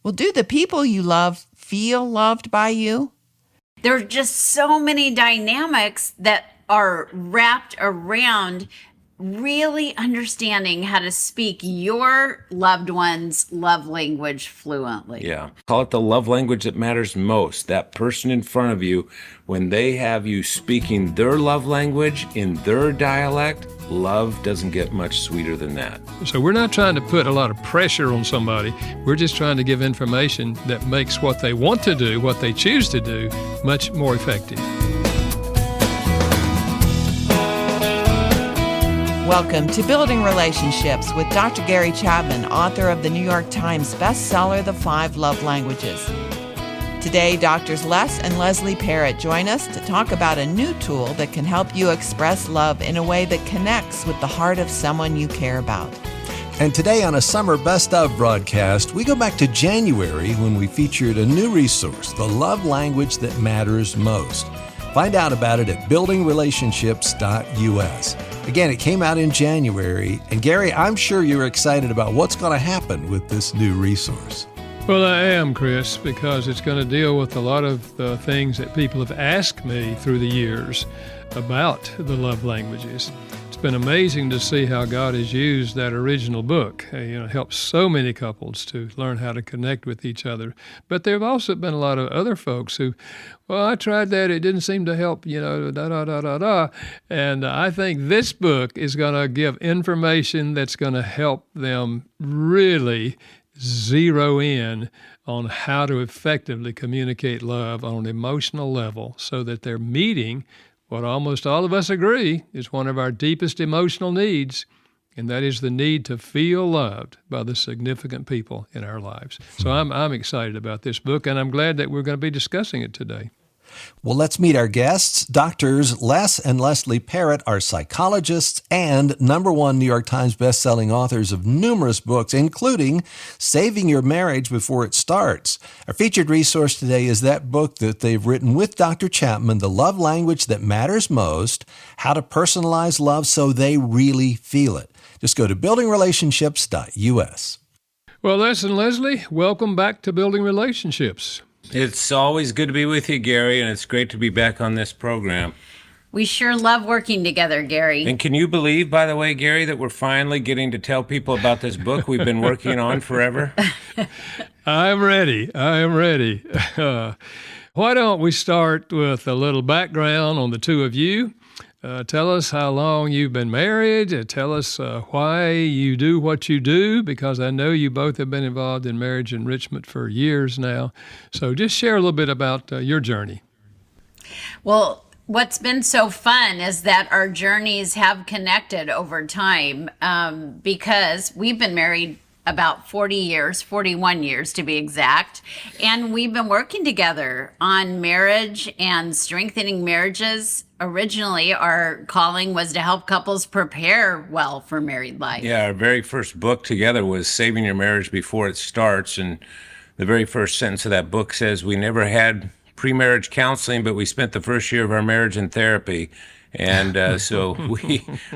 Well, do the people you love feel loved by you? There are just so many dynamics that are wrapped around really understanding how to speak your loved one's love language fluently. Yeah. Call it the love language that matters most. That person in front of you, when they have you speaking their love language in their dialect, love doesn't get much sweeter than that. So we're not trying to put a lot of pressure on somebody. We're just trying to give information that makes what they want to do, what they choose to do, much more effective. Welcome to Building Relationships with Dr. Gary Chapman, author of the New York Times bestseller, The 5 Love Languages. Today, Doctors Les and Leslie Parrott join us to talk about a new tool that can help you express love in a way that connects with the heart of someone you care about. And today on a Summer Best Of broadcast, we go back to January when we featured a new resource, The Love Language That Matters Most. Find out about it at buildingrelationships.us. Again, it came out in January. And Gary, I'm sure you're excited about what's going to happen with this new resource. Well, I am, Chris, because it's going to deal with a lot of the things that people have asked me through the years about the love languages. It's been amazing to see how God has used that original book. It helps so many couples to learn how to connect with each other. But there have also been a lot of other folks who, well, I tried that, it didn't seem to help, da-da-da-da-da. And I think this book is going to give information that's going to help them really zero in on how to effectively communicate love on an emotional level so that they're meeting what almost all of us agree is one of our deepest emotional needs, and that is the need to feel loved by the significant people in our lives. So I'm excited about this book, and I'm glad that we're going to be discussing it today. Well, let's meet our guests. Doctors Les and Leslie Parrott are psychologists and #1 New York Times bestselling authors of numerous books, including Saving Your Marriage Before It Starts. Our featured resource today is that book that they've written with Dr. Chapman, The Love Language That Matters Most, How to Personalize Love So They Really Feel It. Just go to buildingrelationships.us. Well, Les and Leslie, welcome back to Building Relationships. It's always good to be with you, Gary, and it's great to be back on this program. We sure love working together, Gary. And can you believe, by the way, Gary, that we're finally getting to tell people about this book we've been working on forever? I'm ready. Why don't we start with a little background on the two of you? Tell us how long you've been married. Tell us why you do what you do, because I know you both have been involved in marriage enrichment for years now. So just share a little bit about your journey. Well, what's been so fun is that our journeys have connected over time because we've been married about 40 years, 41 years to be exact. And we've been working together on marriage and strengthening marriages. Originally, our calling was to help couples prepare well for married life. Yeah, our very first book together was Saving Your Marriage Before It Starts. And the very first sentence of that book says, we never had pre-marriage counseling, but we spent the first year of our marriage in therapy. And so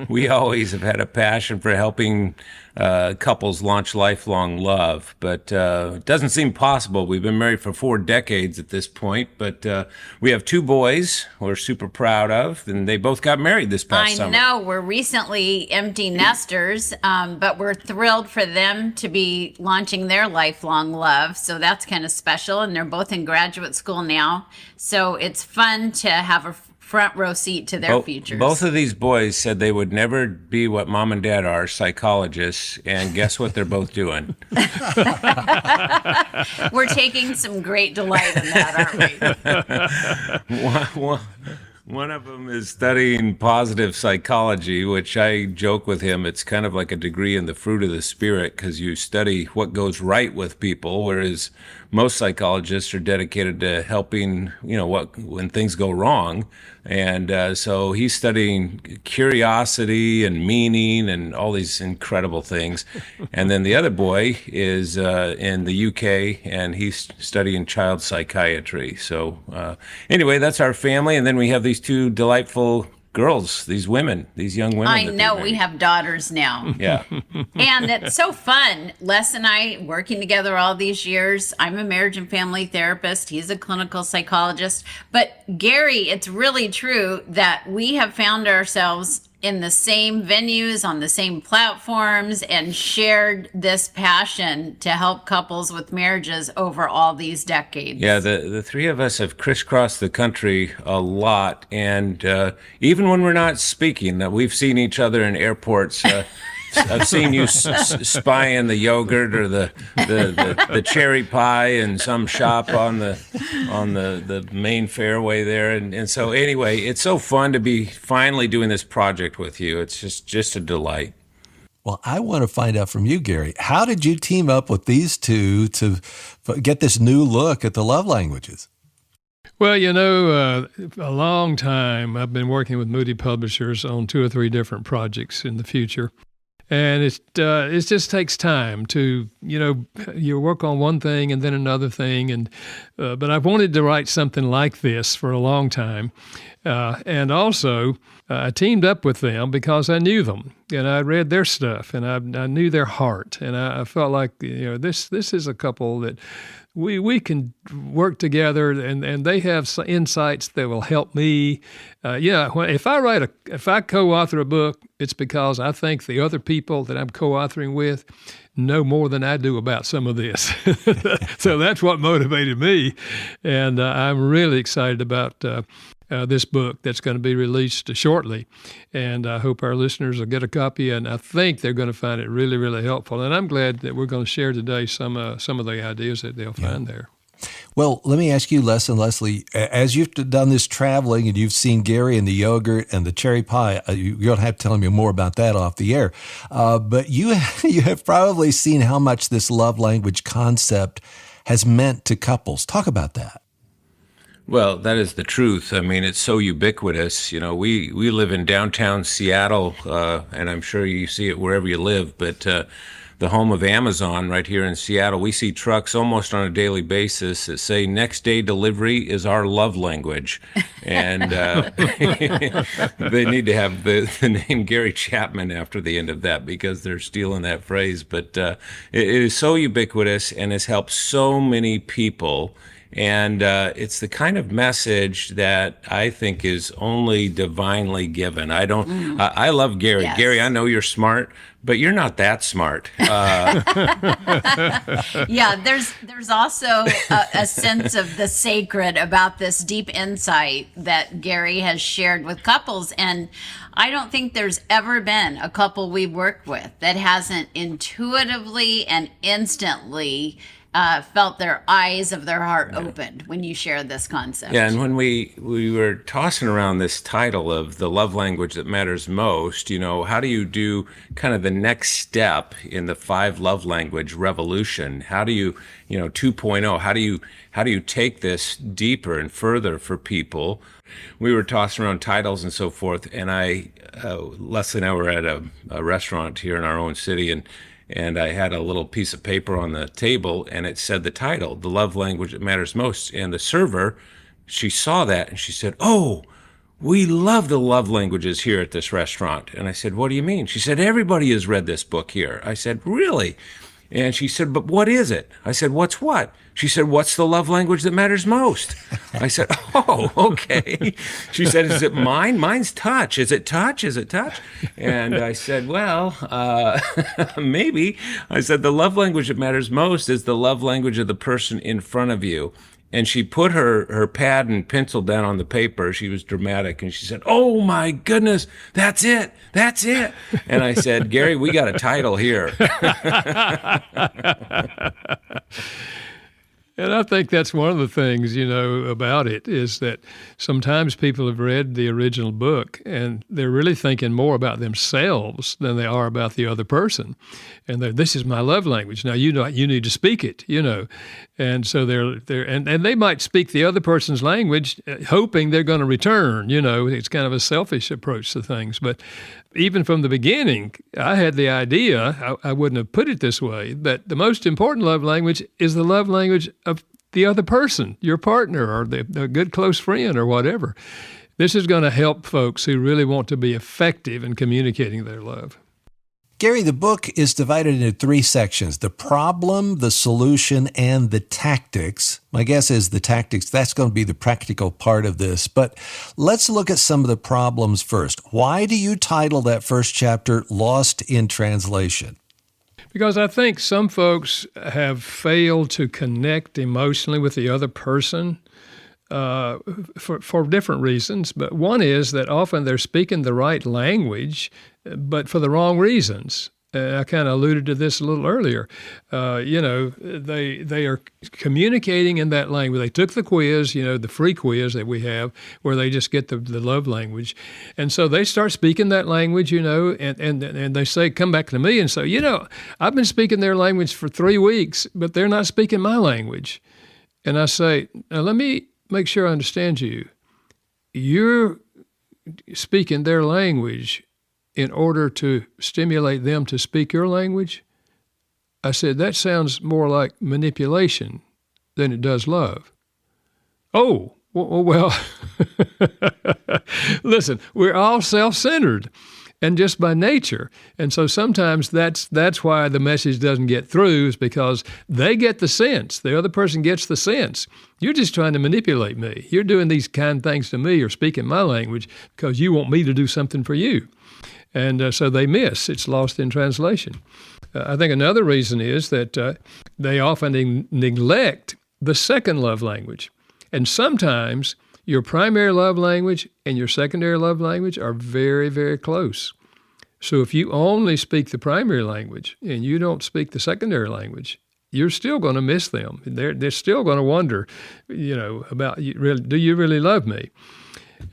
we always have had a passion for helping couples launch lifelong love. But it doesn't seem possible. We've been married for 4 decades at this point. But we have 2 boys we're super proud of, and they both got married this past summer. I know. We're recently empty nesters, but we're thrilled for them to be launching their lifelong love. So that's kind of special. And they're both in graduate school now. So it's fun to have a front row seat to their futures. Both of these boys said they would never be what mom and dad are, psychologists, and guess what they're both doing? We're taking some great delight in that, aren't we? One of them is studying positive psychology, which I joke with him, it's kind of like a degree in the fruit of the spirit, because you study what goes right with people, whereas most psychologists are dedicated to helping, when things go wrong. And so he's studying curiosity and meaning and all these incredible things. And then the other boy is in the UK, and he's studying child psychiatry. So anyway, that's our family. And then we have these 2 delightful girls, these women, these young women. I know, we have daughters now. Yeah. And it's so fun. Les and I working together all these years. I'm a marriage and family therapist. He's a clinical psychologist. But Gary, it's really true that we have found ourselves in the same venues, on the same platforms, and shared this passion to help couples with marriages over all these decades. Yeah, the three of us have crisscrossed the country a lot, and even when we're not speaking, we've seen each other in airports. I've seen you spying the yogurt or the cherry pie in some shop on the main fairway there, and so anyway, it's so fun to be finally doing this project with you. It's just a delight. Well, I want to find out from you, Gary, how did you team up with these two to get this new look at the love languages? Well, a long time I've been working with Moody Publishers on 2 or 3 different projects in the future. And it just takes time to, you work on one thing and then another thing. But I've wanted to write something like this for a long time. And also, I teamed up with them because I knew them and I read their stuff and I knew their heart. And I felt like, this is a couple that we can work together, and they have some insights that will help me. If I co-author a book, it's because I think the other people that I'm co-authoring with know more than I do about some of this. So that's what motivated me, and I'm really excited about this book that's going to be released shortly. And I hope our listeners will get a copy, and I think they're going to find it really, really helpful. And I'm glad that we're going to share today some of the ideas that they'll find there. Well, let me ask you, Les and Leslie, as you've done this traveling and you've seen Gary and the yogurt and the cherry pie, you don't have to tell me more about that off the air, but you have probably seen how much this love language concept has meant to couples. Talk about that. Well, that is the truth. I mean, it's so ubiquitous. We live in downtown Seattle, and I'm sure you see it wherever you live, but the home of Amazon right here in Seattle, we see trucks almost on a daily basis that say next day delivery is our love language. And they need to have the name Gary Chapman after the end of that because they're stealing that phrase. But it is so ubiquitous and has helped so many people. And it's the kind of message that I think is only divinely given. I love Gary. Yes. Gary, I know you're smart, but you're not that smart. Yeah, there's also a sense of the sacred about this deep insight that Gary has shared with couples. And I don't think there's ever been a couple we've worked with that hasn't intuitively and instantly felt their eyes of their heart opened when you shared this concept. Yeah, and when we were tossing around this title of the love language that matters most, how do you do kind of the next step in the 5 love language revolution? How do you, 2.0, how do you take this deeper and further for people? We were tossing around titles and so forth, and Leslie and I were at a restaurant here in our own city, and I had a little piece of paper on the table, and it said the title, The Love Language That Matters Most. And the server, she saw that, and she said, "Oh, we love the love languages here at this restaurant." And I said, "What do you mean?" She said, "Everybody has read this book here." I said, "Really?" And she said, "But what is it?" I said, "What's what?" She said, "What's the love language that matters most?" I said, "Oh, okay." She said, "Is it mine? Mine's touch. Is it touch? Is it touch?" And I said, "Well, maybe." I said, "The love language that matters most is the love language of the person in front of you." And she put her pad and pencil down on the paper. She was dramatic, and she said, "Oh my goodness, that's it. That's it." And I said, "Gary, we got a title here." And I think that's one of the things, about it is that sometimes people have read the original book and they're really thinking more about themselves than they are about the other person. And this is my love language. Now, you need to speak it, And so and they might speak the other person's language, hoping they're going to return, It's kind of a selfish approach to things. But even from the beginning, I had the idea, I wouldn't have put it this way, but the most important love language is the love language of the other person, your partner or the good close friend or whatever. This is going to help folks who really want to be effective in communicating their love. Gary, the book is divided into 3 sections: the problem, the solution, and the tactics. My guess is the tactics, that's going to be the practical part of this. But let's look at some of the problems first. Why do you title that first chapter Lost in Translation? Because I think some folks have failed to connect emotionally with the other person for different reasons. But one is that often they're speaking the right language, but for the wrong reasons. I kind of alluded to this a little earlier. They are communicating in that language. They took the quiz, the free quiz that we have, where they just get the love language. And so they start speaking that language, and they say, come back to me and say, I've been speaking their language for 3 weeks, but they're not speaking my language. And I say, now let me make sure I understand you. You're speaking their language in order to stimulate them to speak your language? I said, that sounds more like manipulation than it does love. Oh, well, listen, we're all self-centered, and just by nature. And so sometimes that's why the message doesn't get through, is because they get the sense. The other person gets the sense. You're just trying to manipulate me. You're doing these kind things to me or speaking my language because you want me to do something for you. And so they miss. It's lost in translation. I think another reason is that they often neglect the second love language. And sometimes your primary love language and your secondary love language are very, very close. So if you only speak the primary language and you don't speak the secondary language, you're still going to miss them. They're still going to wonder, about, do you really love me?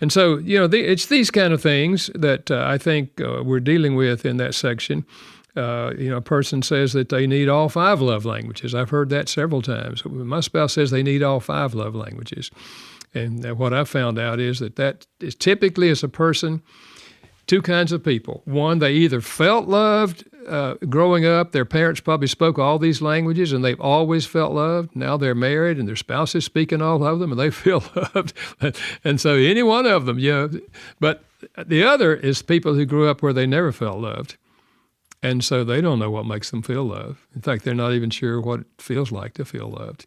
And so, it's these kind of things that I think we're dealing with in that section. A person says that they need all 5 love languages. I've heard that several times. My spouse says they need all 5 love languages. And what I found out is that is typically as a person, 2 kinds of people. One, they either felt loved growing up. Their parents probably spoke all these languages and they've always felt loved. Now they're married and their spouse is speaking all of them and they feel loved. And so any one of them, But the other is people who grew up where they never felt loved. And so they don't know what makes them feel loved. In fact, they're not even sure what it feels like to feel loved.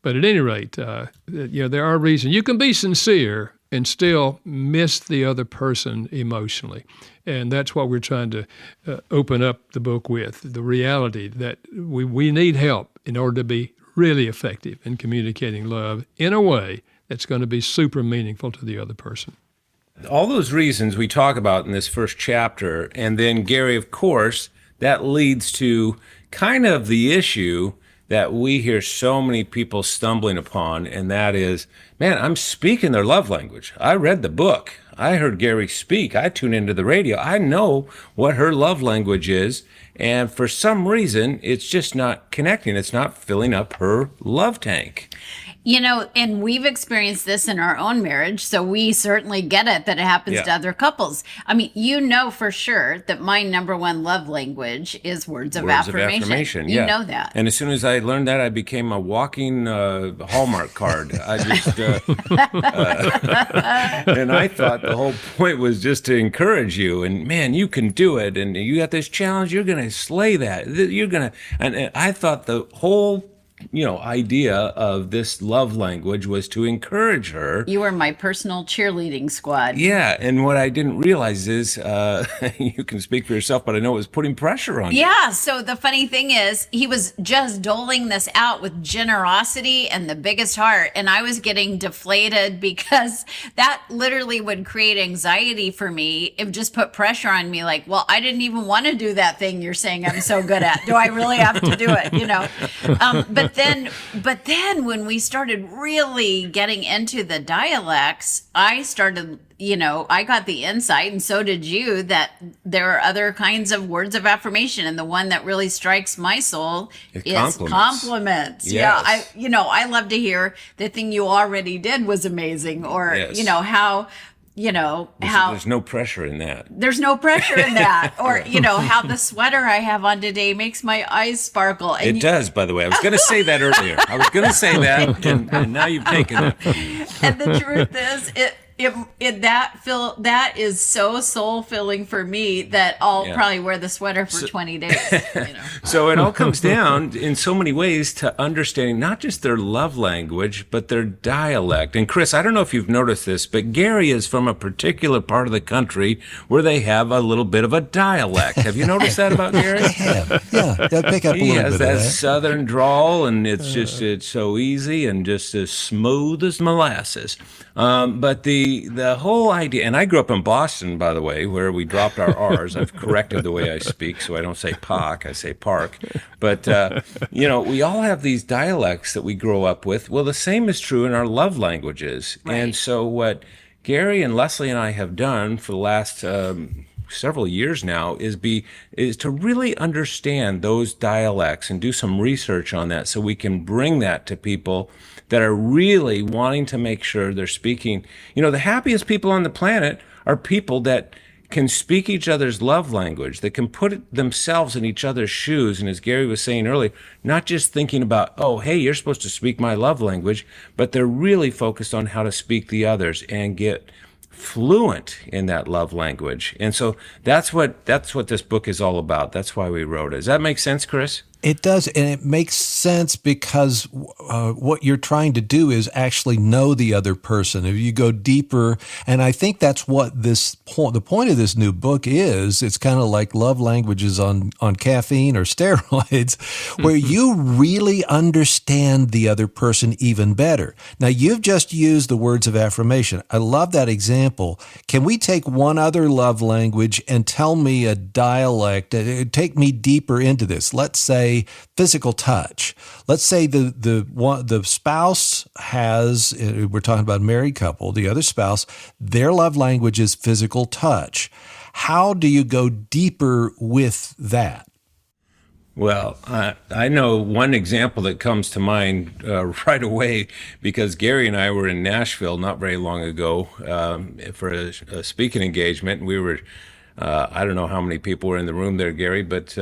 But at any rate, there are reasons. You can be sincere and still miss the other person emotionally. And that's what we're trying to open up the book with, the reality that we need help in order to be really effective in communicating love in a way that's going to be super meaningful to the other person. All those reasons we talk about in this first chapter, and then, Gary, of course, that leads to kind of the issue that we hear so many people stumbling upon, and that is, man, I'm speaking their love language. I read the book. I heard Gary speak. I tune into the radio. I know what her love language is, and for some reason, it's just not connecting. It's not filling up her love tank. And we've experienced this in our own marriage, so we certainly get it that it happens to other couples. I mean, for sure that my number 1 love language is words of affirmation. You know that. And as soon as I learned that, I became a walking Hallmark card. I just, and I thought the whole point was just to encourage you. And man, you can do it. And you got this challenge. You're going to slay that. And I thought the whole idea of this love language was to encourage her. You were my personal cheerleading squad. Yeah, and what I didn't realize is, you can speak for yourself, but I know it was putting pressure on you. Yeah, so the funny thing is, he was just doling this out with generosity and the biggest heart, and I was getting deflated because that literally would create anxiety for me. It would just put pressure on me, like, well, I didn't even want to do that thing you're saying I'm so good at. Do I really have to do it, But then when we started really getting into the dialects, I started, I got the insight, and so did you, that there are other kinds of words of affirmation. And the one that really strikes my soul is compliments. Yes. Yeah. I love to hear the thing you already did was amazing, or, yes. How there's no pressure in that. There's no pressure in that. Or, how the sweater I have on today makes my eyes sparkle. And it does, by the way. I was going to say that earlier. I was going to say that, and now you've taken it. And the truth is, that is so soul filling for me that I'll probably wear the sweater for 20 days. So it all comes down in so many ways to understanding not just their love language, but their dialect. And Chris, I don't know if you've noticed this, but Gary is from a particular part of the country where they have a little bit of a dialect. Have you noticed that about Gary? I have. Yeah, I pick up a He little has bit of that that. southern drawl, and it's so easy and just as smooth as molasses. But the whole idea, and I grew up in Boston, by the way, where we dropped our R's. I've corrected the way I speak, so I don't say "pock," I say "park." But we all have these dialects that we grow up with. Well, the same is true in our love languages. Right. And so what Gary and Leslie and I have done for the last several years now is to really understand those dialects and do some research on that so we can bring that to people that are really wanting to make sure they're speaking. The happiest people on the planet are people that can speak each other's love language, that can put themselves in each other's shoes. And as Gary was saying earlier, not just thinking about, oh, hey, you're supposed to speak my love language, but they're really focused on how to speak the others and get fluent in that love language. And so that's what this book is all about. That's why we wrote it. Does that make sense, Chris? It does, and it makes sense because what you're trying to do is actually know the other person. If you go deeper, and I think that's what the point of this new book is. It's kind of like love languages on caffeine or steroids, where you really understand the other person even better. Now, you've just used the words of affirmation. I love that example. Can we take one other love language and tell me a dialect? Take me deeper into this. Let's say physical touch. Let's say the spouse has, we're talking about a married couple, the other spouse, their love language is physical touch. How do you go deeper with that? Well, I know one example that comes to mind right away because Gary and I were in Nashville not very long ago for a speaking engagement. We were I don't know how many people were in the room there, Gary, but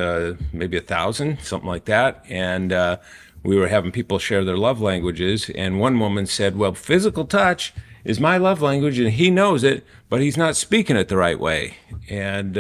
maybe 1,000, something like that. And we were having people share their love languages. And one woman said, well, physical touch is my love language, and he knows it, but he's not speaking it the right way. And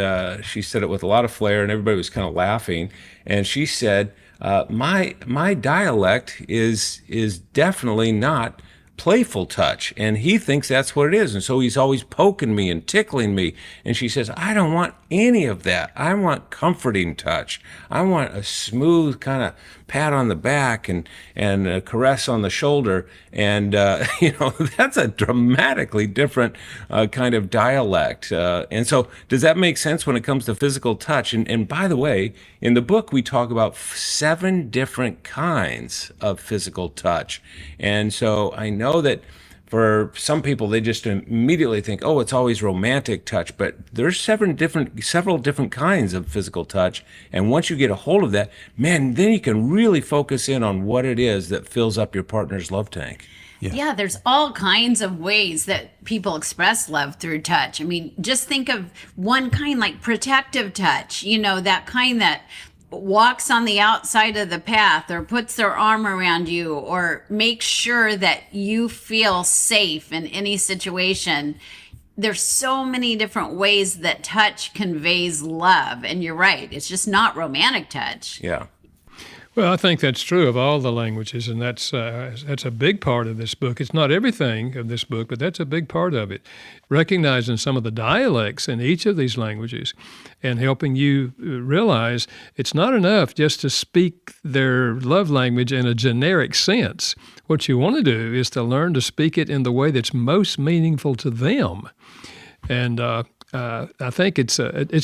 she said it with a lot of flair, and everybody was kind of laughing. And she said, my dialect is definitely not playful touch, and he thinks that's what it is, and so he's always poking me and tickling me. And she says, I don't want any of that. I want comforting touch. I want a smooth kind of pat on the back and a caress on the shoulder. And that's a dramatically different kind of dialect. And so does that make sense when it comes to physical touch? And by the way, in the book we talk about 7 different kinds of physical touch. And so I know that for some people, they just immediately think, oh, it's always romantic touch. But there's several different kinds of physical touch. And once you get a hold of that, man, then you can really focus in on what it is that fills up your partner's love tank. Yeah, there's all kinds of ways that people express love through touch. I mean, just think of one kind like protective touch, that kind that walks on the outside of the path or puts their arm around you or makes sure that you feel safe in any situation. There's so many different ways that touch conveys love. And you're right, it's just not romantic touch. Yeah. Well, I think that's true of all the languages, and that's a big part of this book. It's not everything of this book, but that's a big part of it. Recognizing some of the dialects in each of these languages and helping you realize it's not enough just to speak their love language in a generic sense. What you want to do is to learn to speak it in the way that's most meaningful to them. And I think it's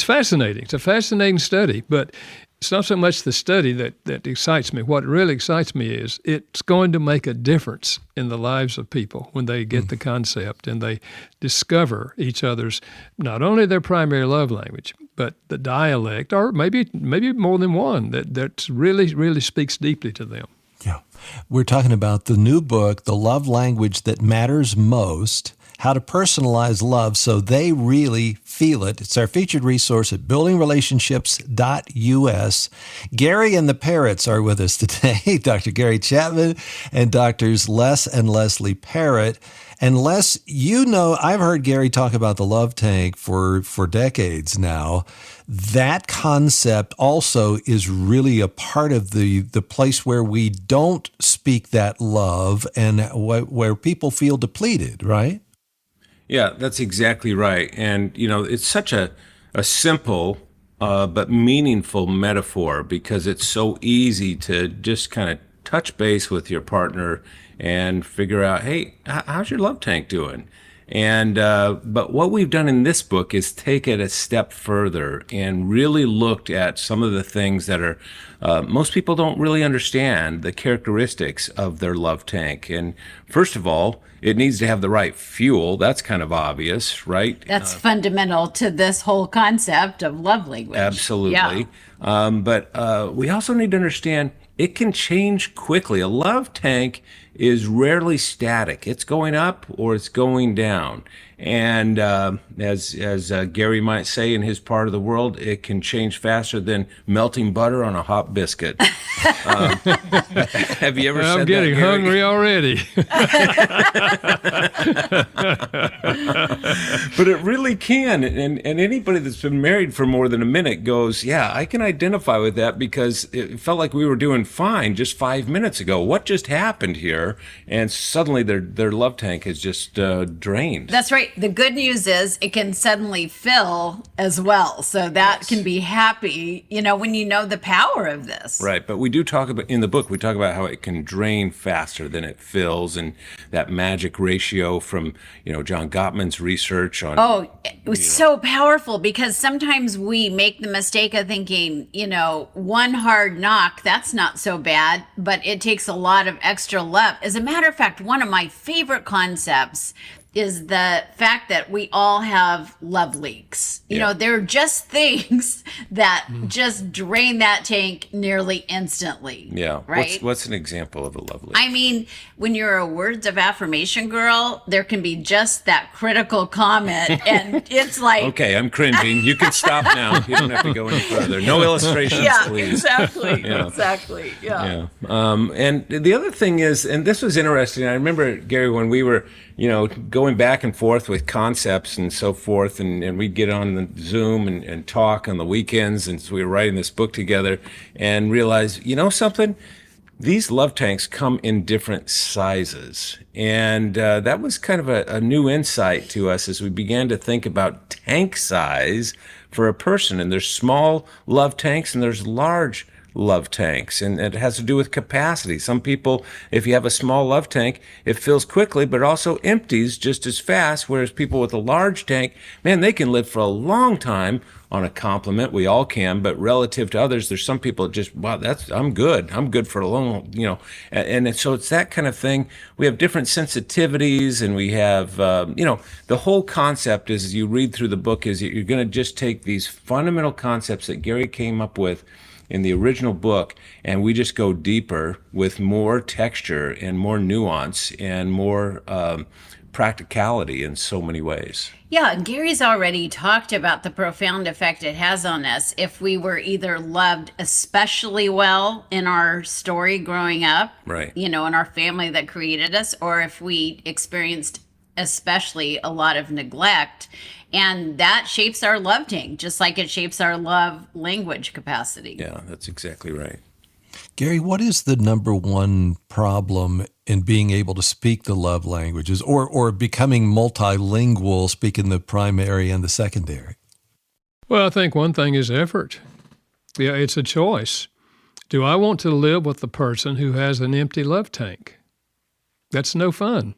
fascinating. It's a fascinating study, but it's not so much the study that excites me. What really excites me is it's going to make a difference in the lives of people when they get the concept and they discover each other's, not only their primary love language, but the dialect, or maybe more than one, that really, really speaks deeply to them. Yeah. We're talking about the new book, The Love Language That Matters Most, How to Personalize Love So They Really Feel It. It's our featured resource at buildingrelationships.us. Gary and the Parrots are with us today, Dr. Gary Chapman and Doctors Les and Leslie Parrott. And Les, I've heard Gary talk about the love tank for decades now. That concept also is really a part of the place where we don't speak that love and where people feel depleted, right? Yeah, that's exactly right. And, it's such a simple but meaningful metaphor because it's so easy to just kind of touch base with your partner and figure out, hey, how's your love tank doing? And but what we've done in this book is take it a step further and really looked at some of the things that are most people don't really understand the characteristics of their love tank. And first of all, it needs to have the right fuel. That's kind of obvious, right? That's fundamental to this whole concept of love language. Absolutely. Yeah. But we also need to understand it can change quickly. A love tank is rarely static. It's going up or it's going down. And as Gary might say in his part of the world, it can change faster than melting butter on a hot biscuit. Have you ever said that, I'm getting hungry already. But it really can. And anybody that's been married for more than a minute goes, yeah, I can identify with that because it felt like we were doing fine just 5 minutes ago. What just happened here? And suddenly their love tank is just drained. That's right. The good news is it can suddenly fill as well. So that can be happy, when you know the power of this. Right. But we do talk about, in the book, we talk about how it can drain faster than it fills and that magic ratio from, John Gottman's research on. Oh, it was so powerful because sometimes we make the mistake of thinking, one hard knock, that's not so bad, but it takes a lot of extra love. As a matter of fact, one of my favorite concepts is the fact that we all have love leaks. They're just things that just drain that tank nearly instantly. Yeah. Right? What's an example of a love leak? I mean, when you're a words of affirmation girl, there can be just that critical comment and it's like... Okay, I'm cringing. You can stop now. You don't have to go any further. No illustrations, please. Exactly. Yeah. Exactly. Yeah. And the other thing is, and this was interesting, I remember, Gary, when we were, going back and forth with concepts and so forth, and we'd get on the Zoom and talk on the weekends, and so we were writing this book together and realized, something? These love tanks come in different sizes. And that was kind of a new insight to us as we began to think about tank size for a person. And there's small love tanks and there's large love tanks, and it has to do with capacity. Some people, if you have a small love tank, it fills quickly, but also empties just as fast, whereas people with a large tank, man, they can live for a long time on a compliment. We all can, but relative to others, there's some people that just, wow, I'm good for a long, and so it's that kind of thing. We have different sensitivities, and we have, the whole concept is, as you read through the book, is you're going to just take these fundamental concepts that Gary came up with in the original book, and we just go deeper with more texture and more nuance and more practicality in so many ways. Yeah, Gary's already talked about the profound effect it has on us if we were either loved especially well in our story growing up, right? In our family that created us, or if we experienced especially a lot of neglect. And that shapes our love tank, just like it shapes our love language capacity. Yeah, that's exactly right. Gary, what is the number one problem in being able to speak the love languages or becoming multilingual, speaking the primary and the secondary? Well, I think one thing is effort. Yeah, it's a choice. Do I want to live with the person who has an empty love tank? That's no fun.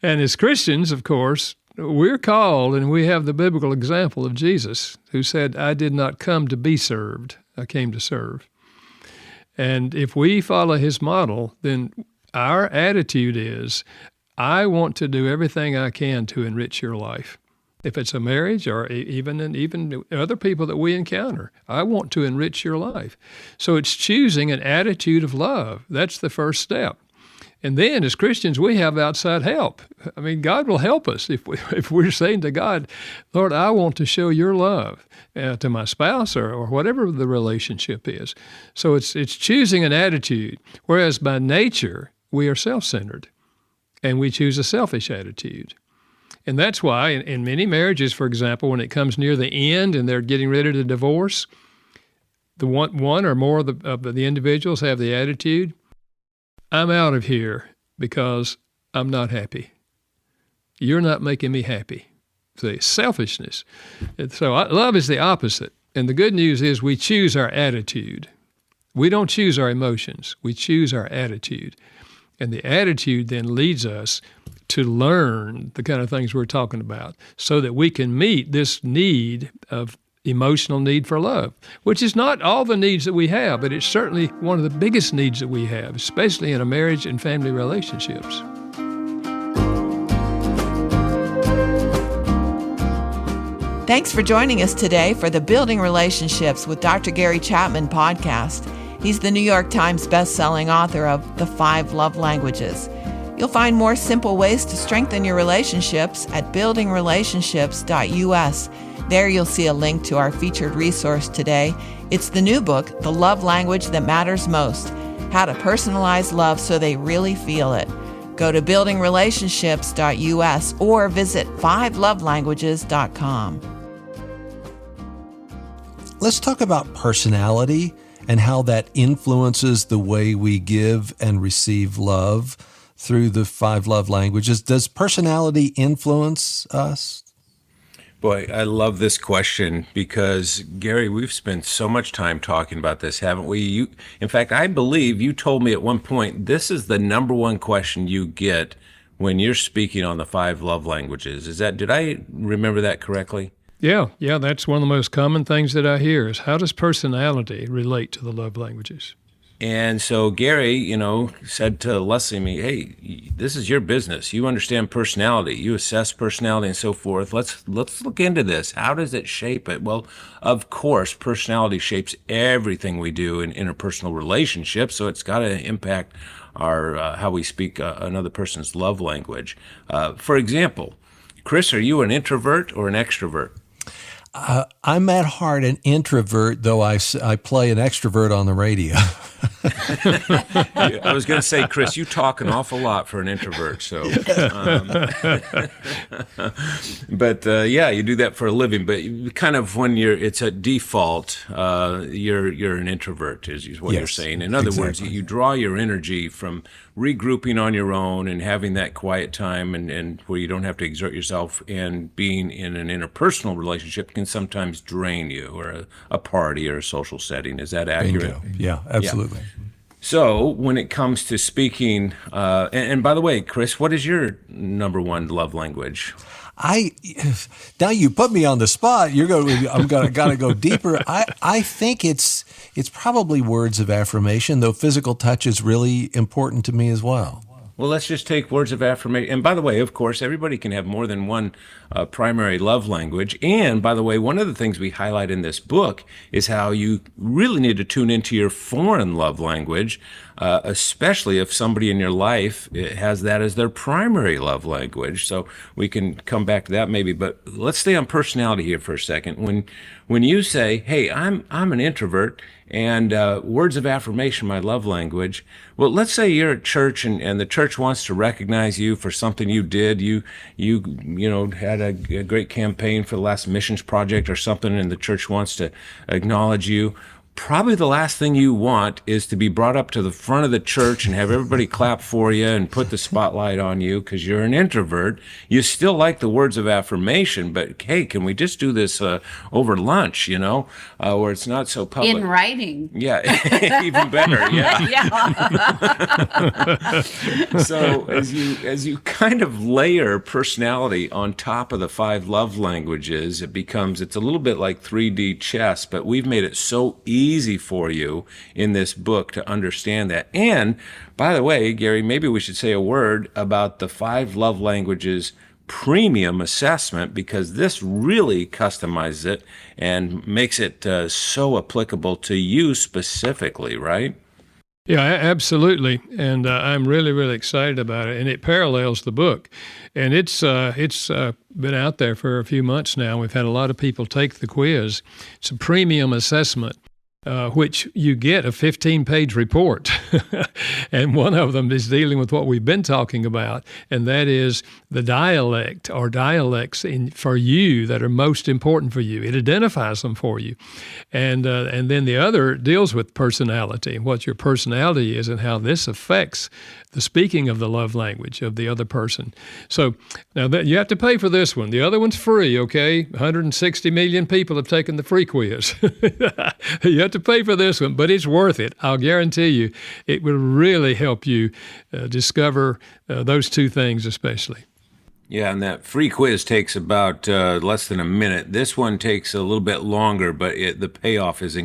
And as Christians, of course, we're called, and we have the biblical example of Jesus, who said, I did not come to be served, I came to serve. And if we follow his model, then our attitude is, I want to do everything I can to enrich your life. If it's a marriage or even other people that we encounter, I want to enrich your life. So it's choosing an attitude of love. That's the first step. And then as Christians, we have outside help. I mean, God will help us if we're saying to God, Lord, I want to show your love to my spouse or whatever the relationship is. So it's choosing an attitude, whereas by nature, we are self-centered and we choose a selfish attitude. And that's why in many marriages, for example, when it comes near the end and they're getting ready to divorce, the one or more of the individuals have the attitude, I'm out of here because I'm not happy. You're not making me happy. See, selfishness. And so love is the opposite. And the good news is we choose our attitude. We don't choose our emotions. We choose our attitude. And the attitude then leads us to learn the kind of things we're talking about so that we can meet this need of emotional need for love, which is not all the needs that we have, but it's certainly one of the biggest needs that we have, especially in a marriage and family relationships. Thanks for joining us today for the Building Relationships with Dr. Gary Chapman podcast. He's the New York Times best-selling author of The 5 Love Languages. You'll find more simple ways to strengthen your relationships at buildingrelationships.us. There you'll see a link to our featured resource today. It's the new book, The Love Language That Matters Most, How to Personalize Love So They Really Feel It. Go to buildingrelationships.us or visit 5lovelanguages.com. Let's talk about personality and how that influences the way we give and receive love through the 5 love languages. Does personality influence us? Boy, I love this question because, Gary, we've spent so much time talking about this, haven't we? In fact, I believe you told me at one point, this is the number one question you get when you're speaking on the 5 love languages. Did I remember that correctly? Yeah, that's one of the most common things that I hear is how does personality relate to the love languages? And so Gary, said to Leslie and me, hey, this is your business. You understand personality. You assess personality and so forth. Let's look into this. How does it shape it? Well, of course, personality shapes everything we do in interpersonal relationships, so it's got to impact our how we speak another person's love language. For example, Chris, are you an introvert or an extrovert? I'm at heart an introvert, though I play an extrovert on the radio. I was going to say, Chris, you talk an awful lot for an introvert. So, but you do that for a living. But kind of when it's a default, you're an introvert, is what you're saying. In other words, you draw your energy from regrouping on your own and having that quiet time and where you don't have to exert yourself, and being in an interpersonal relationship can sometimes drain you, or a party or a social setting. Is that accurate? Bingo. Yeah, absolutely. Yeah. So when it comes to speaking, and by the way, Chris, what is your number one love language? Now you put me on the spot. Gotta go deeper. I think it's probably words of affirmation, though physical touch is really important to me as well. Well, let's just take words of affirmation. And by the way, of course, everybody can have more than one primary love language. And by the way, one of the things we highlight in this book is how you really need to tune into your foreign love language, especially if somebody in your life has that as their primary love language. So we can come back to that maybe, but let's stay on personality here for a second. When you say, hey, I'm an introvert, and words of affirmation, my love language. Well, let's say you're at church and the church wants to recognize you for something you did. You had a great campaign for the last missions project or something, and the church wants to acknowledge you. Probably the last thing you want is to be brought up to the front of the church and have everybody clap for you and put the spotlight on you because you're an introvert. You still like the words of affirmation, but hey, can we just do this over lunch, where it's not so public? In writing. Yeah, even better, yeah. So as you kind of layer personality on top of the 5 love languages, it's a little bit like 3D chess, but we've made it so easy for you in this book to understand that. And by the way, Gary, maybe we should say a word about the 5 love languages premium assessment, because this really customizes it and makes it so applicable to you specifically, right? Yeah, absolutely, and I'm really, really excited about it. And it parallels the book, and it's been out there for a few months now. We've had a lot of people take the quiz. It's a premium assessment, which you get a 15-page report, and one of them is dealing with what we've been talking about, and that is the dialect or dialects for you that are most important for you. It identifies them for you, and then the other deals with personality, what your personality is, and how this affects the speaking of the love language of the other person. So now that you have to pay for this one. The other one's free, okay? 160 million people have taken the free quiz. You have to pay for this one, but it's worth it. I'll guarantee you it will really help you discover those two things especially. Yeah, and that free quiz takes about less than a minute. This one takes a little bit longer, but the payoff is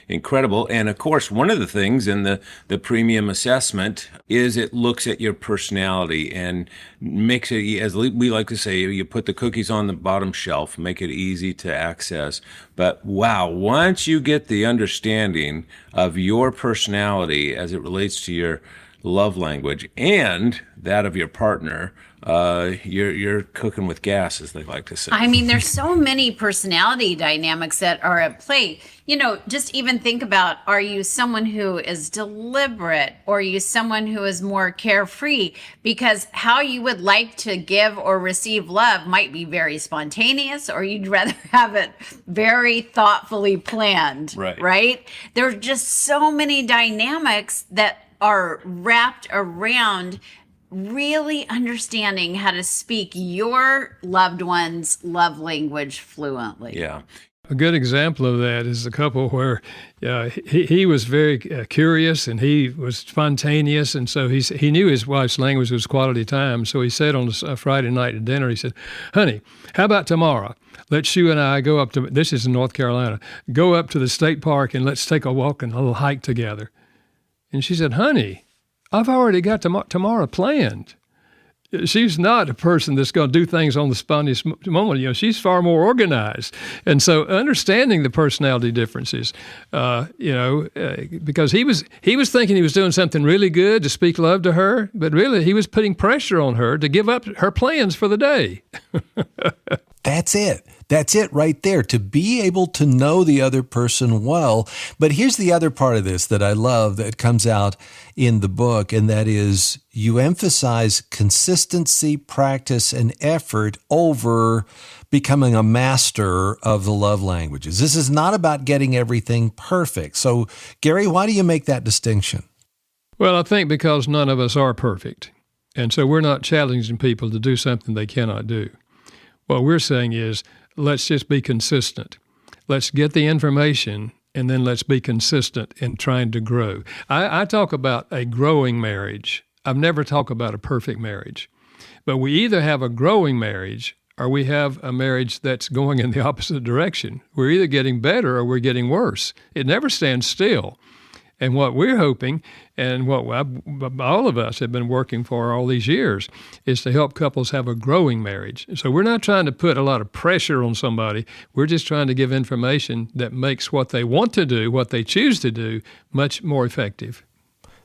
incredible. And of course, one of the things in the premium assessment is it looks at your personality and makes it, as we like to say, you put the cookies on the bottom shelf, make it easy to access. But wow, once you get the understanding of your personality as it relates to your love language and that of your partner, you're cooking with gas, as they like to say. I mean, there's so many personality dynamics that are at play. You know, just even think about, are you someone who is deliberate, or are you someone who is more carefree? Because how you would like to give or receive love might be very spontaneous, or you'd rather have it very thoughtfully planned, right? There's just so many dynamics that are wrapped around really understanding how to speak your loved one's love language fluently. Yeah. A good example of that is a couple where he was very curious and he was spontaneous, and so he knew his wife's language was quality time. So he said on a Friday night at dinner, he said, "Honey, how about tomorrow? Let's you and I go up to, this is in North Carolina, go up to the state park and let's take a walk and a little hike together." And she said, "Honey, I've already got tomorrow planned." She's not a person that's going to do things on the spontaneous moment. You know, she's far more organized. And so understanding the personality differences, because he was thinking he was doing something really good to speak love to her, but really he was putting pressure on her to give up her plans for the day. That's it. That's it right there, to be able to know the other person well. But here's the other part of this that I love that comes out in the book, and that is you emphasize consistency, practice, and effort over becoming a master of the love languages. This is not about getting everything perfect. So, Gary, why do you make that distinction? Well, I think because none of us are perfect. And so we're not challenging people to do something they cannot do. What we're saying is, let's just be consistent. Let's get the information, and then let's be consistent in trying to grow. I talk about a growing marriage. I've never talked about a perfect marriage. But we either have a growing marriage or we have a marriage that's going in the opposite direction. We're either getting better or we're getting worse. It never stands still. And what we're hoping, and what all of us have been working for all these years, is to help couples have a growing marriage. So we're not trying to put a lot of pressure on somebody. We're just trying to give information that makes what they want to do, what they choose to do, much more effective.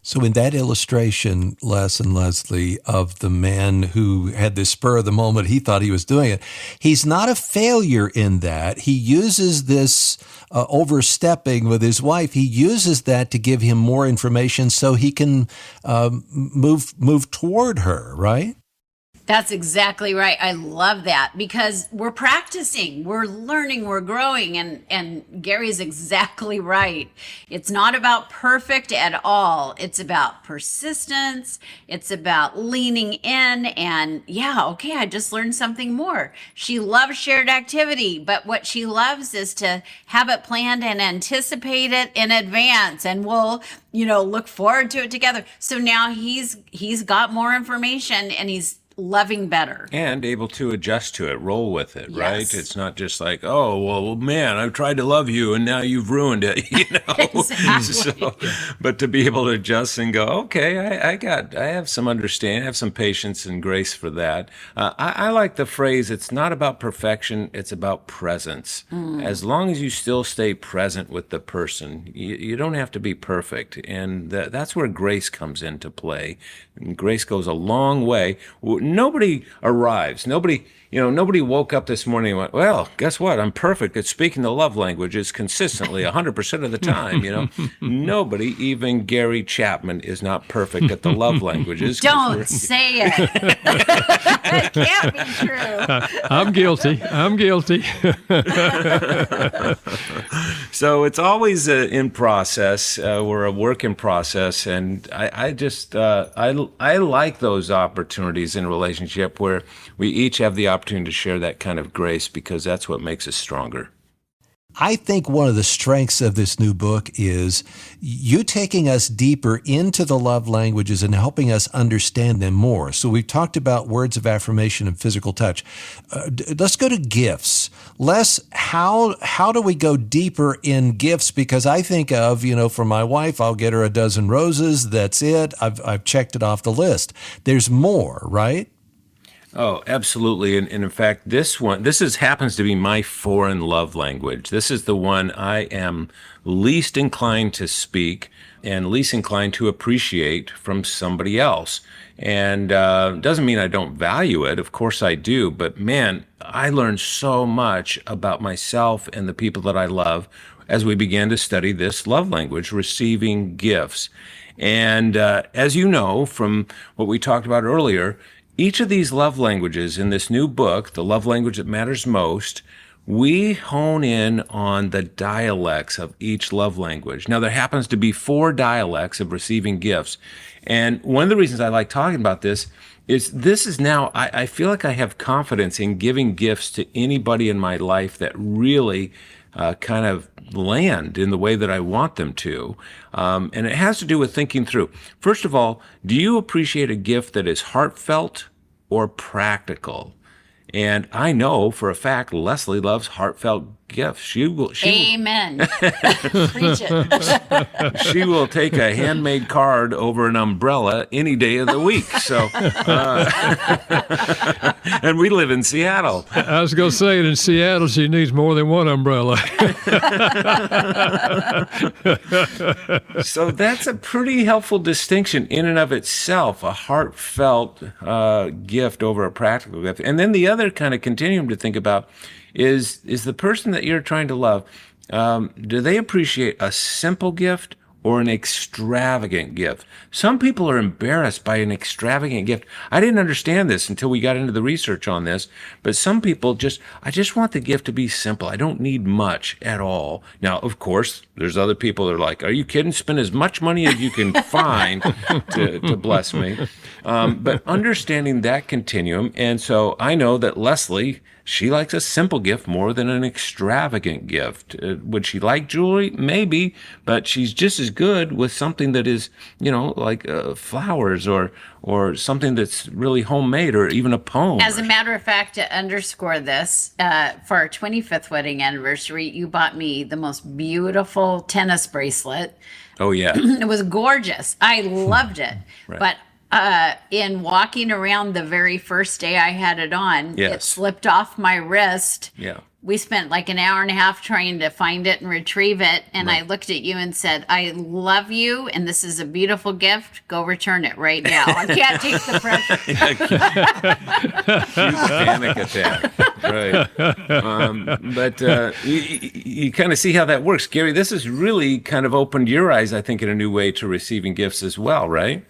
So in that illustration, Les and Leslie, of the man who had this spur of the moment, he thought he was doing it, he's not a failure in that. He uses this overstepping with his wife. He uses that to give him more information so he can move toward her, right? That's exactly right. I love that, because we're practicing, we're learning, we're growing, and Gary's exactly right. It's not about perfect at all. It's about persistence. It's about leaning in and, I just learned something more. She loves shared activity, but what she loves is to have it planned and anticipate it in advance, and we'll look forward to it together. So now he's got more information, and he's loving better. And able to adjust to it, roll with it, right? Yes. It's not just like, oh, well, man, I've tried to love you and now you've ruined it, Exactly. But to be able to adjust and go, okay, I have some understanding, I have some patience and grace for that. I like the phrase, it's not about perfection, it's about presence. As long as you still stay present with the person, you don't have to be perfect. And that's where grace comes into play. And grace goes a long way. Nobody arrives. Nobody woke up this morning and went, well, guess what? I'm perfect at speaking the love languages consistently 100% of the time, Nobody, even Gary Chapman, is not perfect at the love languages. Don't say it. It can't be true. I'm guilty. So it's always in process. We're a work in process, and I like those opportunities in a relationship where we each have the opportunity to share that kind of grace, because that's what makes us stronger. I think one of the strengths of this new book is you taking us deeper into the love languages and helping us understand them more. So we've talked about words of affirmation and physical touch. Let's go to gifts. Les, how do we go deeper in gifts? Because I think of, for my wife, I'll get her a dozen roses. That's it. I've checked it off the list. There's more, right? Oh, absolutely. And in fact, this happens to be my foreign love language. This is the one I am least inclined to speak and least inclined to appreciate from somebody else. And doesn't mean I don't value it. Of course I do. But man, I learned so much about myself and the people that I love as we began to study this love language, receiving gifts. And as you know from what we talked about earlier, each of these love languages in this new book, The Love Language That Matters Most, we hone in on the dialects of each love language. Now, there happens to be 4 dialects of receiving gifts. And one of the reasons I like talking about this is now, I feel like I have confidence in giving gifts to anybody in my life that really kind of land in the way that I want them to. And it has to do with thinking through. First of all, do you appreciate a gift that is heartfelt or practical? And I know for a fact Leslie loves heartfelt gifts. She will. Amen. Preach it. She will take a handmade card over an umbrella any day of the week. So, and we live in Seattle. I was going to say, in Seattle, she needs more than one umbrella. So that's a pretty helpful distinction in and of itself, a heartfelt gift over a practical gift. And then the other kind of continuum to think about is the person that you're trying to love, do they appreciate a simple gift or an extravagant gift? Some people are embarrassed by an extravagant gift. I didn't understand this until we got into the research on this, but some people I just want the gift to be simple. I don't need much at all. Now, of course, there's other people that are like, are you kidding? Spend as much money as you can find to bless me. But understanding that continuum, and so I know that Leslie, she likes a simple gift more than an extravagant gift. Would she like jewelry? Maybe, but she's just as good with something that is, like flowers or something that's really homemade, or even a poem. As a matter of fact, to underscore this, for our 25th wedding anniversary, you bought me the most beautiful tennis bracelet. Oh, yeah. It was gorgeous. I loved it. Right. But in walking around the very first day I had it on, Yes. it slipped off my wrist. Yeah. We spent like an hour and a half trying to find it and retrieve it. And I looked at you and said, I love you, and this is a beautiful gift. Go return it right now. I can't take the pressure. Huge panic attack. Right. But you kind of see how that works. Gary, this has really kind of opened your eyes, I think, in a new way to receiving gifts as well, right?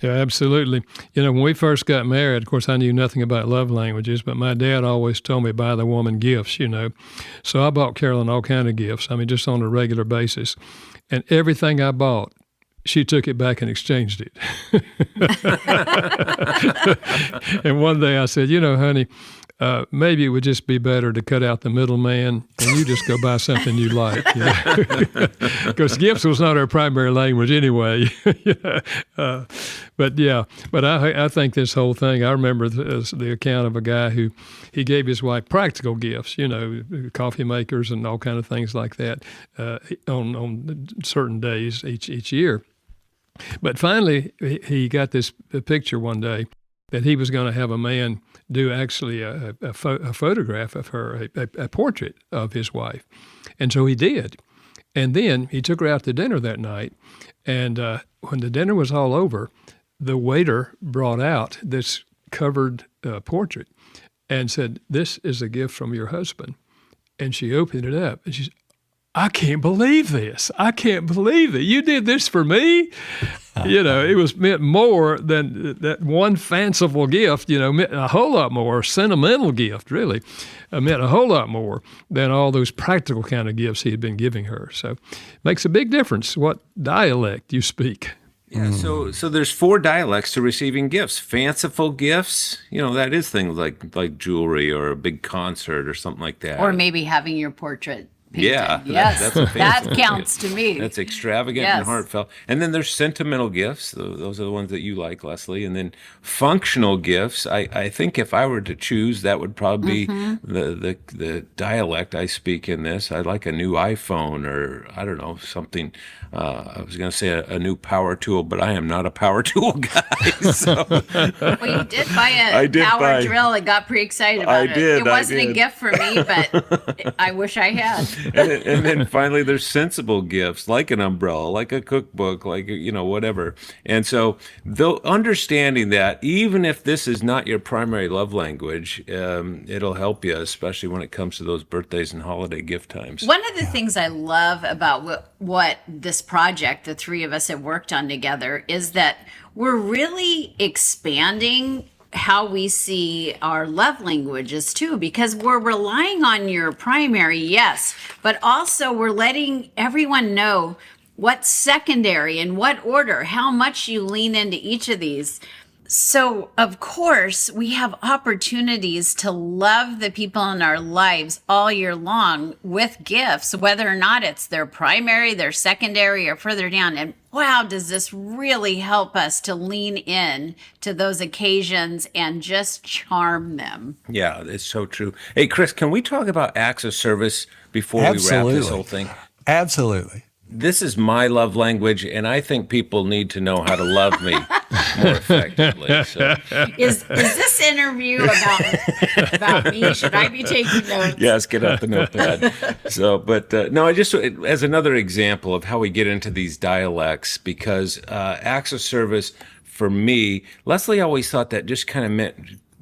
Yeah, absolutely. When we first got married, of course, I knew nothing about love languages, but my dad always told me, buy the woman gifts, So I bought Carolyn all kind of gifts, just on a regular basis. And everything I bought, she took it back and exchanged it. And one day I said, honey, maybe it would just be better to cut out the middleman and you just go buy something you like. Because gifts was not our primary language anyway. But I think this whole thing, I remember the account of a guy who he gave his wife practical gifts, coffee makers and all kind of things like that on certain days each year. But finally, he got this picture one day that he was going to have a man do actually a photograph of her, a portrait of his wife. And so he did. And then he took her out to dinner that night. And when the dinner was all over, the waiter brought out this covered portrait and said, "This is a gift from your husband." And she opened it up and she said, "I can't believe this. I can't believe it. You did this for me?" It was meant more than that one fanciful gift, meant a whole lot more. Sentimental gift, really, meant a whole lot more than all those practical kind of gifts he had been giving her. So it makes a big difference what dialect you speak. Yeah, so there's 4 dialects to receiving gifts. Fanciful gifts, that is things like jewelry or a big concert or something like that. Or maybe having your portrait painted. Yeah, yes, that's a that fanciful counts gift. to me. That's extravagant and heartfelt. And then there's sentimental gifts. Those are the ones that you like, Leslie. And then functional gifts. I think if I were to choose, that would probably be the dialect I speak in this. I'd like a new iPhone or, I don't know, something. I was going to say a new power tool, but I am not a power tool guy. So. Well, you did buy a power drill and got pretty excited about it. It wasn't a gift for me, but I wish I had. And then finally, there's sensible gifts, like an umbrella, like a cookbook, like, whatever. And so though understanding that, even if this is not your primary love language, it'll help you, especially when it comes to those birthdays and holiday gift times. One of the things I love about what this project, the 3 of us have worked on together, is that we're really expanding how we see our love languages too, because we're relying on your primary, yes, but also we're letting everyone know what's secondary, in what order, how much you lean into each of these. So, of course, we have opportunities to love the people in our lives all year long with gifts, whether or not it's their primary, their secondary, or further down. And wow, does this really help us to lean in to those occasions and just charm them? Yeah, it's so true. Hey, Chris, can we talk about acts of service before we wrap this whole thing? Absolutely. This is my love language, and I think people need to know how to love me more effectively. So. Is this interview about me? Should I be taking notes? Yes, get out the notepad. No, I just, as another example of how we get into these dialects, because acts of service, for me, Leslie always thought that just kind of meant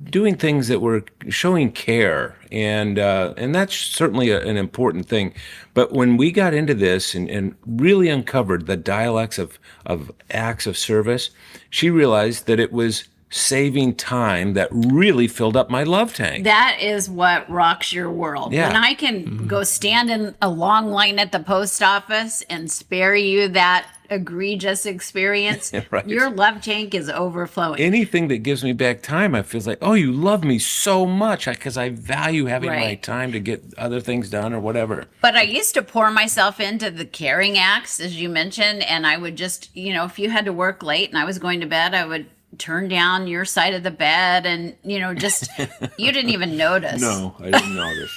doing things that were showing care, and that's certainly an important thing. But when we got into this and really uncovered the dialects of acts of service, she realized that it was saving time that really filled up my love tank. That is what rocks your world. Yeah. When I can go stand in a long line at the post office and spare you that egregious experience, right. Your love tank is overflowing. Anything that gives me back time, I feel like, oh, you love me so much because I value having my time to get other things done or whatever. But I used to pour myself into the caring acts, as you mentioned, and I would just, if you had to work late and I was going to bed, I would turn down your side of the bed and, just, you didn't even notice. No, I didn't notice.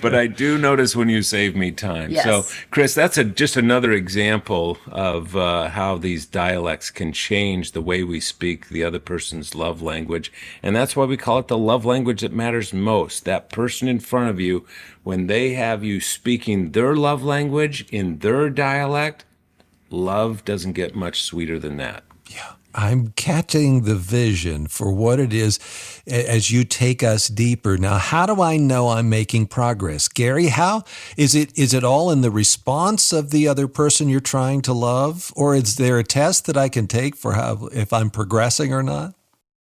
But I do notice when you save me time. Yes. So, Chris, that's just another example of how these dialects can change the way we speak the other person's love language. And that's why we call it the love language that matters most. That person in front of you, when they have you speaking their love language in their dialect, love doesn't get much sweeter than that. Yeah, I'm catching the vision for what it is as you take us deeper. Now, how do I know I'm making progress? Gary, how is it all in the response of the other person you're trying to love? Or is there a test that I can take for if I'm progressing or not?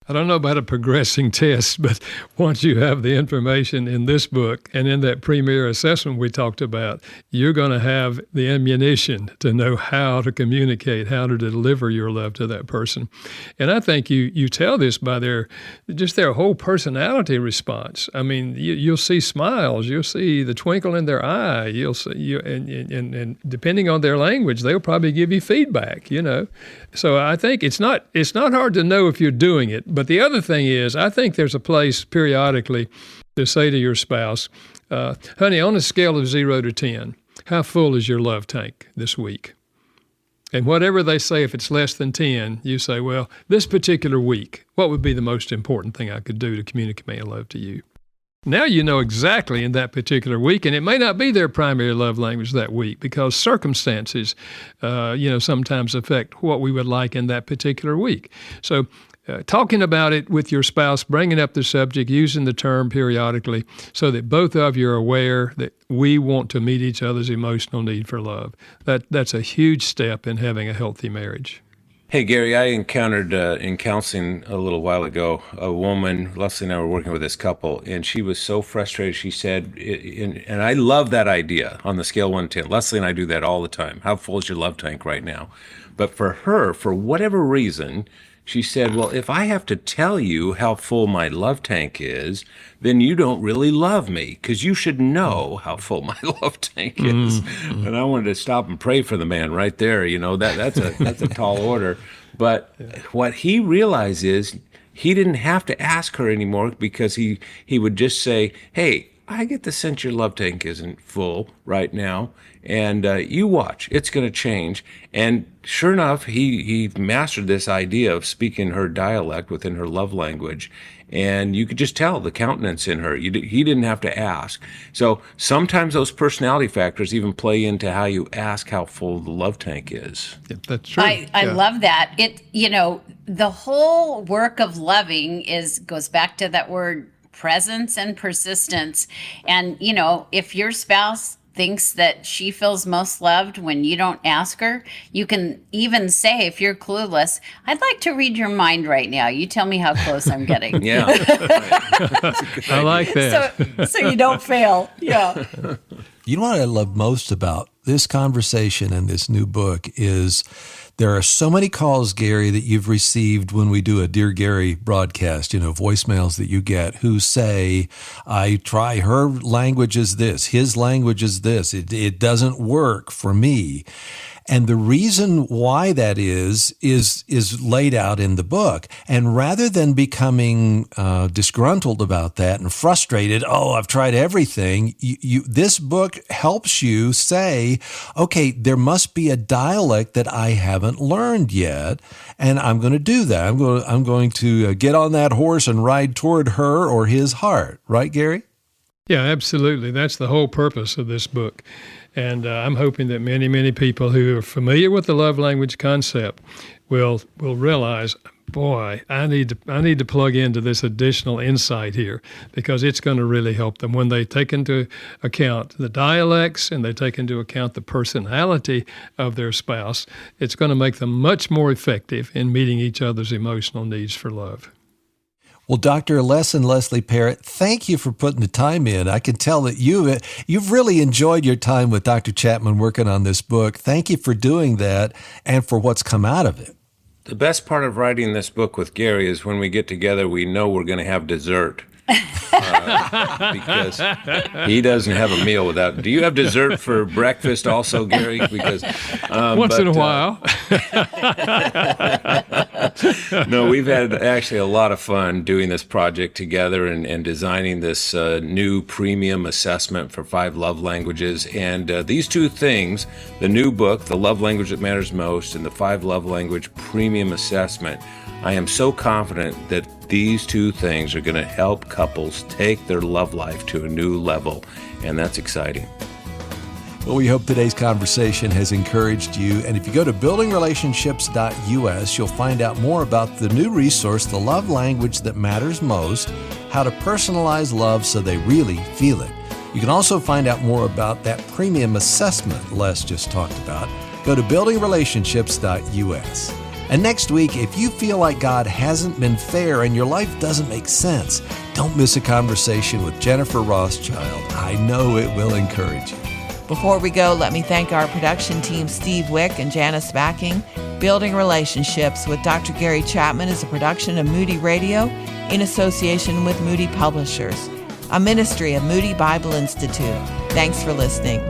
I don't know about a progressing test, but once you have the information in this book and in that premier assessment we talked about, you're going to have the ammunition to know how to communicate, how to deliver your love to that person. And I think you tell this by their whole personality response. I mean, you'll see smiles, you'll see the twinkle in their eye, you'll see and depending on their language, they'll probably give you feedback. So I think it's not hard to know if you're doing it. But the other thing is, I think there's a place periodically to say to your spouse, honey, on a scale of 0 to 10, how full is your love tank this week? And whatever they say, if it's less than 10, you say, well, this particular week, what would be the most important thing I could do to communicate my love to you? Now you know exactly in that particular week, and it may not be their primary love language that week because circumstances, sometimes affect what we would like in that particular week. So talking about it with your spouse, bringing up the subject, using the term periodically so that both of you are aware that we want to meet each other's emotional need for love. That's a huge step in having a healthy marriage. Hey, Gary, I encountered in counseling a little while ago a woman, Leslie and I were working with this couple, and she was so frustrated. She said, and I love that idea on the scale 1 to 10. Leslie and I do that all the time. How full is your love tank right now? But for her, for whatever reason, she said, well, if I have to tell you how full my love tank is, then you don't really love me because you should know how full my love tank is. Mm-hmm. And I wanted to stop and pray for the man right there. That's a tall order. But what he realized is he didn't have to ask her anymore because he would just say, hey, I get the sense your love tank isn't full right now. And you watch, it's going to change. And sure enough, he mastered this idea of speaking her dialect within her love language. And you could just tell the countenance in her. He didn't have to ask. So sometimes those personality factors even play into how you ask how full the love tank is. Yeah, that's true. I love that. The whole work of loving goes back to that word presence and persistence. And, if your spouse thinks that she feels most loved when you don't ask her, you can even say, if you're clueless, I'd like to read your mind right now. You tell me how close I'm getting. Yeah. I like that. So you don't fail. Yeah. You know what I love most about this conversation and this new book is there are so many calls, Gary, that you've received when we do a Dear Gary broadcast, voicemails that you get who say, I try, her language is this, his language is this, it doesn't work for me. And the reason why that is laid out in the book. And rather than becoming disgruntled about that and frustrated, I've tried everything, this book helps you say, okay, there must be a dialect that I haven't learned yet, and I'm going to do that. I'm going to get on that horse and ride toward her or his heart. Right, Gary? Yeah, absolutely. That's the whole purpose of this book. And I'm hoping that many, many people who are familiar with the love language concept will realize, boy, I need to plug into this additional insight here because it's going to really help them when they take into account the dialects and they take into account the personality of their spouse. It's going to make them much more effective in meeting each other's emotional needs for love. Well, Dr. Les and Leslie Parrott, thank you for putting the time in. I can tell that you've really enjoyed your time with Dr. Chapman working on this book. Thank you for doing that and for what's come out of it. The best part of writing this book with Gary is when we get together, we know we're going to have dessert. Because he doesn't have a meal without. Do you have dessert for breakfast also, Gary? Because once in a while. No, we've had actually a lot of fun doing this project together and designing this new premium assessment for 5 love languages. And these two things, the new book, The Love Language That Matters Most, and the 5 love language premium assessment, I am so confident that these two things are going to help couples take their love life to a new level, and that's exciting. Well, we hope today's conversation has encouraged you, and if you go to buildingrelationships.us, you'll find out more about the new resource, The Love Language That Matters Most, how to personalize love so they really feel it. You can also find out more about that premium assessment Les just talked about. Go to buildingrelationships.us. And next week, if you feel like God hasn't been fair and your life doesn't make sense, don't miss a conversation with Jennifer Rothschild. I know it will encourage you. Before we go, let me thank our production team, Steve Wick and Janice Backing. Building Relationships with Dr. Gary Chapman is a production of Moody Radio in association with Moody Publishers, a ministry of Moody Bible Institute. Thanks for listening.